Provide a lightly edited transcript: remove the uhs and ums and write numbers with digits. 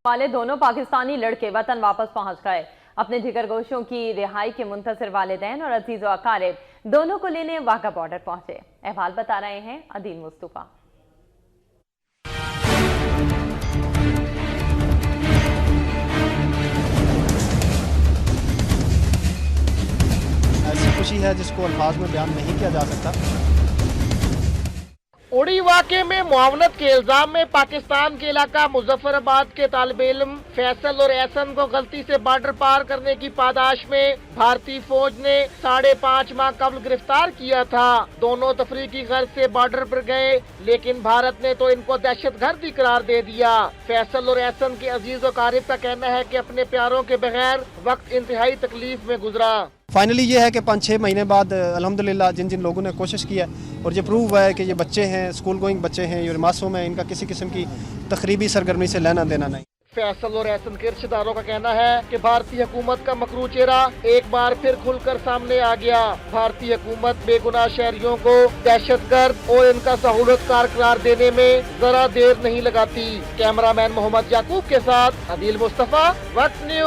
والے دونوں پاکستانی لڑکے وطن واپس پہنچ گئے۔ اپنے جگر گوشوں کی رہائی کے منتظر والدین اور عزیز و اقارب دونوں کو لینے واگا بارڈر پہنچے۔ احوال بتا رہے ہیں عدیل مصطفیٰ۔ ایسی خوشی ہے جس کو الفاظ میں بیان نہیں کیا جا سکتا۔ اڑی واقعے میں معاونت کے الزام میں پاکستان کے علاقہ مظفر آباد کے طالب علم فیصل اور احسن کو غلطی سے بارڈر پار کرنے کی پاداش میں بھارتی فوج نے 5.5 ماہ قبل گرفتار کیا تھا۔ دونوں تفریقی غرض سے بارڈر پر گئے، لیکن بھارت نے تو ان کو دہشت گردی قرار دے دیا۔ فیصل اور احسن کے عزیز و اقارب کا کہنا ہے کہ اپنے پیاروں کے بغیر وقت انتہائی تکلیف میں گزرا۔ فائنلی یہ ہے کہ 5-6 مہینے بعد الحمدللہ جن لوگوں نے کوشش کی ہے اور یہ پروو ہوا ہے کہ یہ بچے ہیں، اسکول گوئنگ بچے ہیں، یہ معصوم ہیں، ان کا کسی قسم کی تخریبی سرگرمی سے لینا دینا نہیں۔ فیصل اور احسن کے رشتہ داروں کا کہنا ہے کہ بھارتی حکومت کا مکروہ چہرہ ایک بار پھر کھل کر سامنے آ گیا۔ بھارتی حکومت بے گناہ شہریوں کو دہشت گرد اور ان کا سہولت کار قرار دینے میں ذرا دیر نہیں لگاتی۔ کیمرہ مین محمد یعقوب کے ساتھ عدیل مصطفیٰ، وقت نیوز۔